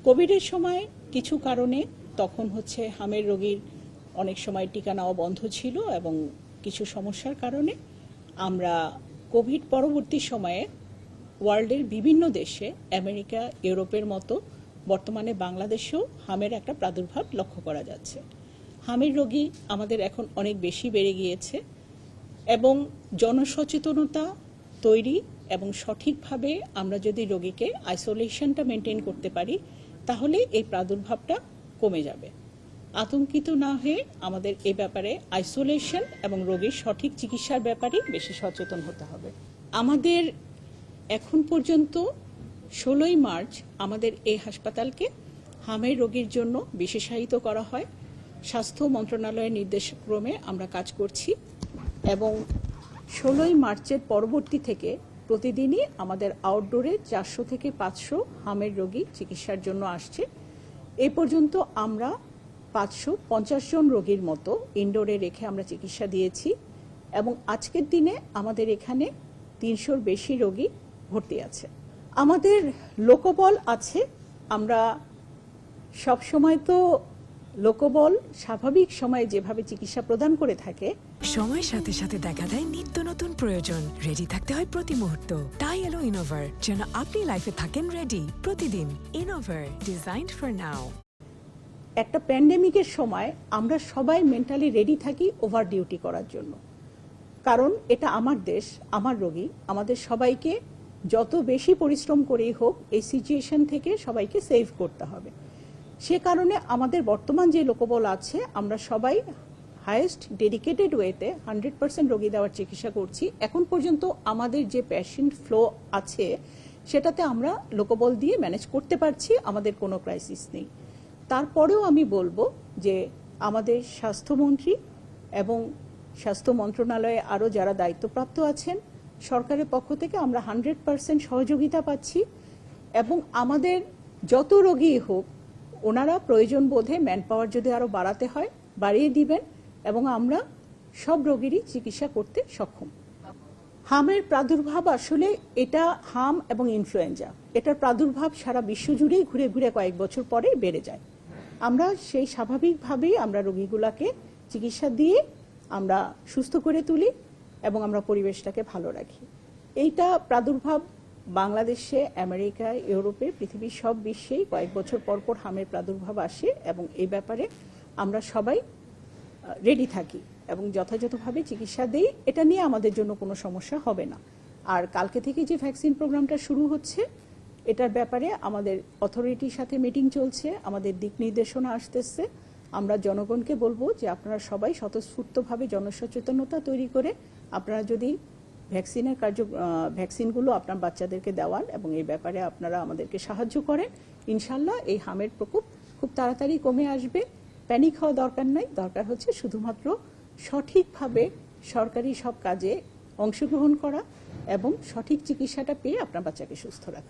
কোভিডের সময় কিছু কারণে তখন হচ্ছে হামের রোগীর অনেক সময় টিকা নেওয়া বন্ধ ছিল এবং কিছু সমস্যার কারণে আমরা কোভিড পরবর্তী সময়ে ওয়ার্ল্ডের বিভিন্ন দেশে আমেরিকা, ইউরোপের মতো বর্তমানে বাংলাদেশেও হামের একটা প্রাদুর্ভাব লক্ষ্য করা যাচ্ছে। হামের রোগী আমাদের এখন অনেক বেশি বেড়ে গিয়েছে এবং জনসচেতনতা তৈরি এবং সঠিকভাবে আমরা যদি রোগীকে আইসোলেশনটা মেনটেন করতে পারি তাহলে এই প্রাদুর্ভাবটা কমে যাবে। আতঙ্কিত না হয়ে আমাদের এই ব্যাপারে আইসোলেশন এবং রোগীর সঠিক চিকিৎসার ব্যাপারে বেশি সচেতন হতে হবে। আমাদের এখন পর্যন্ত 16ই মার্চ আমাদের এই হাসপাতালকে হামের রোগীর জন্য বিশেষায়িত করা হয়। স্বাস্থ্য মন্ত্রণালয়ের নির্দেশক্রমে আমরা কাজ করছি এবং 16ই মার্চের পরবর্তী থেকে প্রতিদিনই আমাদের আউটডোরে 400 থেকে 500 হামের রোগী চিকিৎসার জন্য আসছে। এ পর্যন্ত আমরা 550 জন রোগীর মতো ইনডোরে রেখে আমরা চিকিৎসা দিয়েছি এবং আজকের দিনে আমাদের এখানে 300-র বেশি রোগী ভর্তি আছে। আমাদের লোকবল আছে। আমরা সব সময় তো লোকবল স্বাভাবিক সময়ে যেভাবে চিকিৎসা প্রদান করে থাকে, সময়ের সাথে সাথে দেখা দেয় নিত্য নতুন প্রয়োজন। রেডি থাকতে হয় প্রতি মুহূর্ত। তাই এলো ইনোভার, যেন আপনি লাইফে থাকেন রেডি প্রতিদিন। Innova, designed for now. একটা প্যান্ডেমিকের সময় আমরা সবাই মেন্টালি রেডি থাকি ওভার ডিউটি করার জন্য, কারণ এটা আমার দেশ, আমার রোগী। আমাদের সবাইকে যত বেশি পরিশ্রম করেই হোক এই সিচুয়েশন থেকে সবাইকে সেভ করতে হবে। সে কারণে আমাদের বর্তমান যে লোকবল আছে আমরা সবাই হাইয়েস্ট ডেডিকেটেড ওয়েতে 100% রোগী দেওয়ার চিকিৎসা করছি। এখন পর্যন্ত আমাদের যে পেশেন্ট ফ্লো আছে সেটাতে আমরা লোকবল দিয়ে ম্যানেজ করতে পারছি, আমাদের কোনো ক্রাইসিস নেই। তারপরেও আমি বলবো যে আমাদের স্বাস্থ্যমন্ত্রী এবং স্বাস্থ্য মন্ত্রণালয়ে আরও যারা দায়িত্বপ্রাপ্ত আছেন, সরকারের পক্ষ থেকে আমরা 100% সহযোগিতা পাচ্ছি এবং আমাদের যত রোগী হোক ওনারা প্রয়োজন বোধে ম্যান পাওয়ার যদি আরও বাড়াতে হয় বাড়িয়ে দিবেন এবং আমরা সব রোগীরই চিকিৎসা করতে সক্ষম। হামের প্রাদুর্ভাব আসলে এটা হাম এবং ইনফ্লুয়েঞ্জা, এটার প্রাদুর্ভাব সারা বিশ্বজুড়েই ঘুরে ঘুরে কয়েক বছর পরে বেড়ে যায়। আমরা সেই স্বাভাবিকভাবেই আমরা রোগীগুলাকে চিকিৎসা দিয়ে আমরা সুস্থ করে তুলি এবং আমরা পরিবেশটাকে ভালো রাখি। এইটা প্রাদুর্ভাব বাংলাদেশে, আমেরিকা, ইউরোপে, পৃথিবীর সব বিশ্বেই কয়েক বছর পর পর হামের প্রাদুর্ভাব আসে এবং এই ব্যাপারে আমরা সবাই রেডি থাকি এবং যথাযথভাবে চিকিৎসা দেই। এটা নিয়ে আমাদের জন্য কোনো সমস্যা হবে না। আর কালকে থেকে যে ভ্যাকসিন প্রোগ্রামটা শুরু হচ্ছে এটার ব্যাপারে আমাদের অথরিটির সাথে মিটিং চলছে, আমাদের দিক নির্দেশনা আসতেছে। আমরা জনগণকে বলবো যে আপনারা সবাই স্বতঃস্ফূর্তভাবে জনসচেতনতা তৈরি করে আপনারা যদি ভ্যাকসিনগুলো আপনার বাচ্চাদেরকে দেওয়ান এবং এই ব্যাপারে আপনারা আমাদেরকে সাহায্য করেন, ইনশাল্লাহ এই হামের প্রকোপ খুব তাড়াতাড়ি কমে আসবে। প্যানিক হওয়া দরকার নাই, দরকার হচ্ছে শুধুমাত্র সঠিকভাবে সরকারি সব কাজে অংশগ্রহণ করা এবং সঠিক চিকিৎসাটা পেয়ে আপনার বাচ্চাকে সুস্থ রাখা।